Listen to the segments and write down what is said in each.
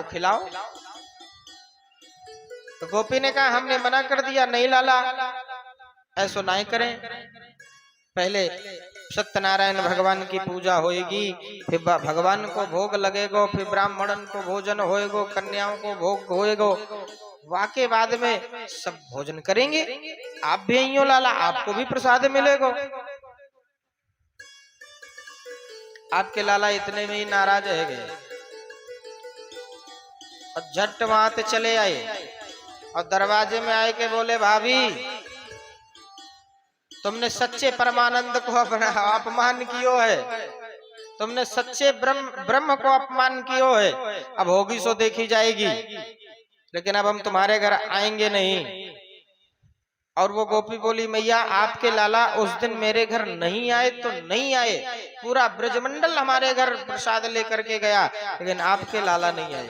खिलाओ। तो गोपी ने कहा हमने मना कर दिया, नहीं लाला ऐसो नहीं करें, पहले सत्यनारायण भगवान की पूजा होएगी, फिर भगवान को भोग लगेगो, फिर ब्राह्मणन को भोजन होएगो, कन्याओं को भोग होएगो, वाके बाद में सब भोजन करेंगे, आप भी यही हो लाला, आपको भी प्रसाद मिलेगो। आपके लाला इतने में ही नाराज है गए और झट वहां से चले आए और दरवाजे में आए के बोले भाभी तुमने सच्चे परमानंद को अपमान कियो है, तुमने सच्चे ब्रह्म को अपमान कियो है, अब होगी सो देखी जाएगी, लेकिन अब हम तुम्हारे घर आएंगे नहीं। और वो गोपी बोली मैया आपके लाला उस दिन मेरे घर नहीं आए तो नहीं आए, पूरा ब्रजमंडल हमारे घर प्रसाद लेकर के गया, लेकिन आपके लाला नहीं आए।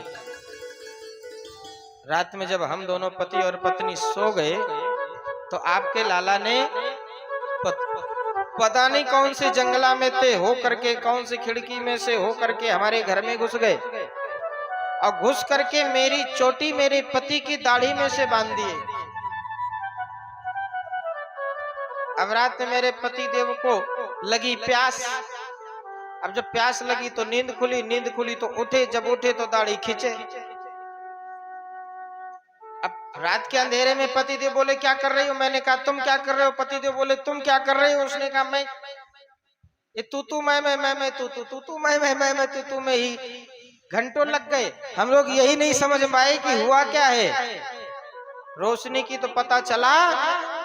रात में जब हम दोनों पति और पत्नी सो गए तो आपके लाला ने पता नहीं कौन से जंगला में थे हो करके, कौन सी खिड़की में से हो करके हमारे घर में घुस गए और घुस करके मेरी चोटी मेरे पति की दाढ़ी में से बांध दिए। अब रात में मेरे पति देव को लगी प्यास, अब जब प्यास लगी तो नींद खुली तो उठे, जब उठे तो दाढ़ी खींचे। अब रात के अंधेरे में पति देव बोले क्या कर रही हो, मैंने कहा तुम क्या कर रहे हो, पति देव बोले तुम क्या कर रहे हो, उसने कहा मैं ये तू मैं तू मैं ही घंटों लग गए। हम लोग यही नहीं समझ पाए कि हुआ क्या है। रोशनी की तो पता चला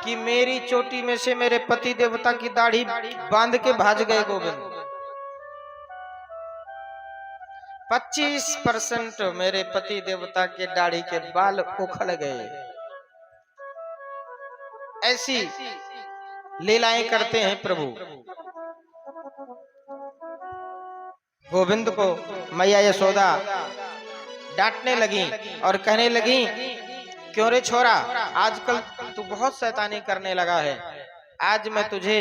कि मेरी चोटी में से मेरे पति देवता की दाढ़ी बांध के भाज गए गोविंद। 25% मेरे पति देवता के दाढ़ी के बाल उखड़ गए। ऐसी लीलाएं करते हैं प्रभु। गोविंद को मैया यशोदा डांटने लगी और कहने लगी क्यों रे छोरा, आजकल तू बहुत शैतानी करने लगा है, आज मैं तुझे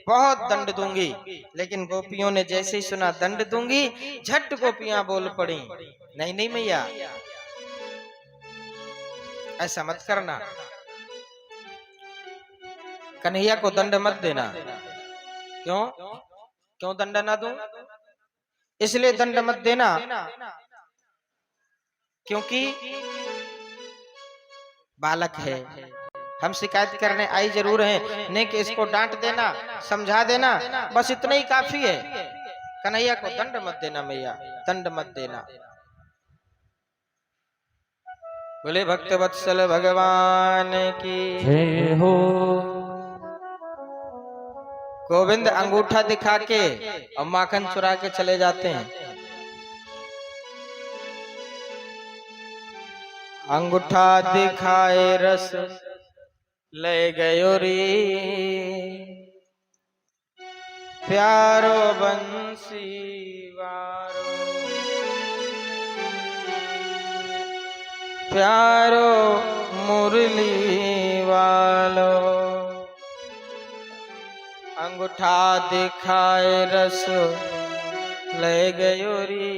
बहुत दंड दूंगी। लेकिन गोपियों ने जैसे ही सुना दंड दूंगी, झट गोपियां बोल पड़ी नहीं नहीं मैया ऐसा मत करना, कन्हैया को दंड मत देना। क्यों क्यों दंड ना दूं? इसलिए दंड मत देना क्योंकि बालक है, हम शिकायत करने आई जरूर हैं, नहीं कि इसको डांट देना समझा देना बस इतना ही काफी है। कन्हैया को दंड मत देना मैया, दंड मत देना। बोले भक्त वत्सल भगवान की जय हो। गोविंद अंगूठा दिखा के और माखन चुरा के चले जाते हैं। अंगूठा दिखाए रस ले गयो रे, प्यारो बंसी वारो, प्यारो मुरली वालो। अंगूठा दिखाए रस ले गयो रे,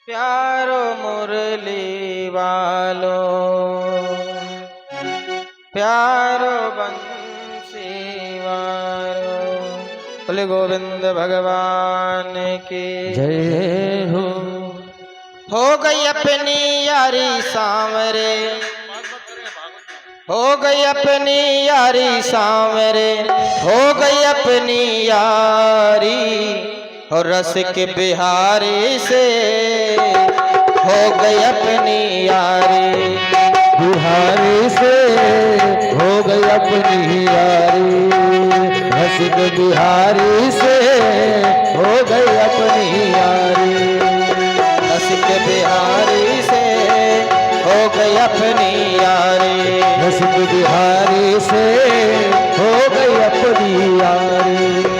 प्यारो मुरली वालो, प्यारो बंसी वालो। बोले गोविंद भगवान की जय हो गई अपनी यारी सांवरे, हो गई अपनी यारी सांवरे, हो गई अपनी यारी, और रस के बिहारी से हो गई अपनी यारी, बिहारी से हो गई अपनी यारी, रस के बिहारी से हो गई अपनी यारी, रस के बिहारी से हो गई अपनी यारी, रस के बिहारी से हो गई अपनी यारी।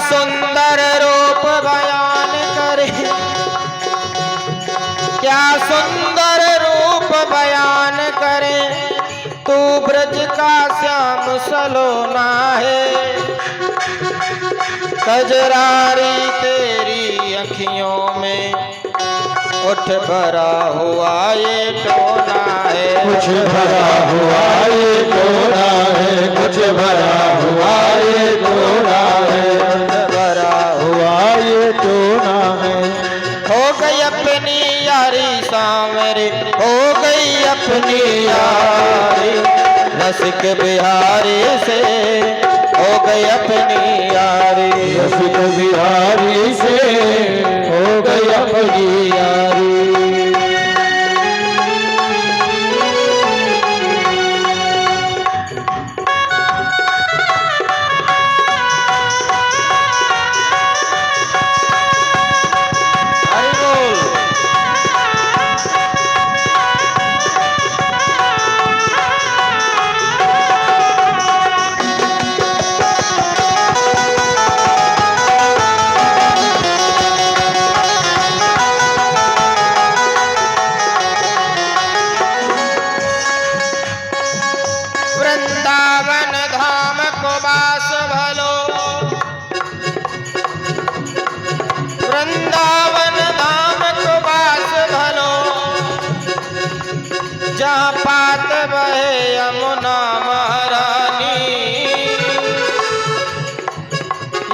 सुंदर रूप बयान करे, क्या सुंदर रूप बयान करे, तू ब्रज का श्याम सलोना है। कजरारी तेरी अखियों में उठ भरा हुआ ये टोना है। कुछ भरा हुआ ये टोना है, कुछ भरा हुआ ये टोना है, कुछ भरा हुआ ये टोना है। हो गई अपनी यारी सांवरे, हो गई अपनी यारी, रसिक बिहारी से हो गई अपनी यारी। रसिक बिहारी से हो गई अपनी यारी। वृंदावन धाम को बास भलो, वृंदावन धाम को बास भलो, जहाँ पात बहे यमुना महारानी।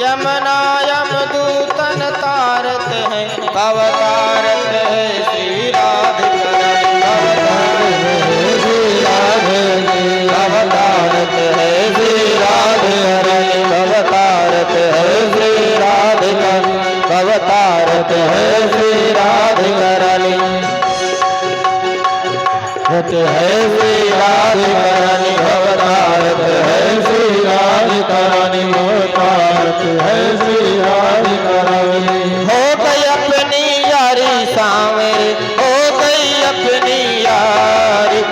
यमुना यमदूतन तारत है, अवतारत है श्री राधिका। अवतारत है श्री राधे, अवतारत है श्री राधिका, अवतारत है श्री राधिका रानी। है श्री राधिका रानी, अवतारत है श्री राधिका रानी, अवतारत है श्री राधिका रानी। हो गई अपनी यारी सांवरे, हो गई अपनी यारी,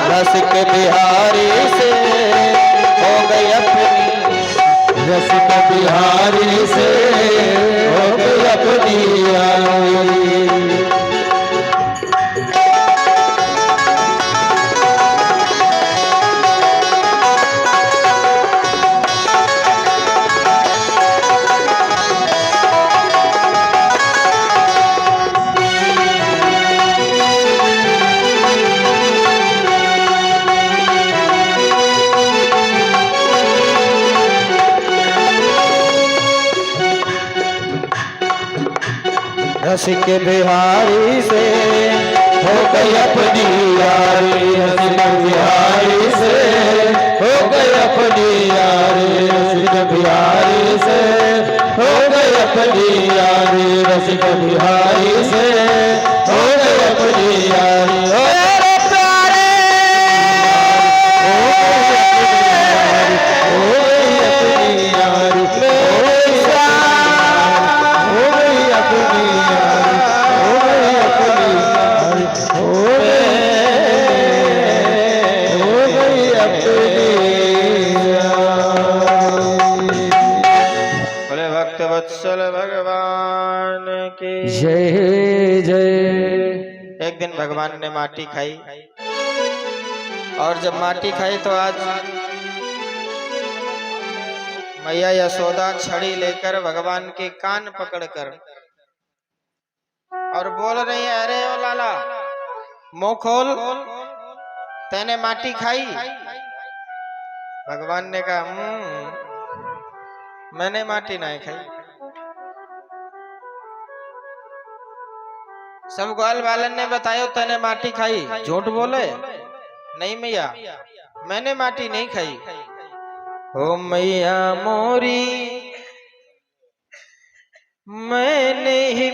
रसिक बिहारी से हो गई अपनी। रसिक बिहारी से हो गई अपनी यारी। रसिक बिहारी से हो गई अपनी यारी। रसिक बिहारी से हो गई अपनी यारी। रसिक बिहारी से हो गई अपनी यारी। रसिक बिहारी से हो गई अपनी यारी। वत्सल भगवान की जय जय। एक दिन भगवान ने माटी खाई, और जब माटी खाई तो आज मैया यशोदा छड़ी लेकर भगवान के कान पकड़कर और बोल रही है, अरे ओ लाला मुंह खोल, तैने माटी खाई। भगवान ने कहा मैंने माटी नहीं खाई। सब ग्वाल वालन ने बताया तैने माटी खाई, झूठ बोले। नहीं मैया, मैंने माटी नहीं खाई। ओ मैया मोरी, मैंने ही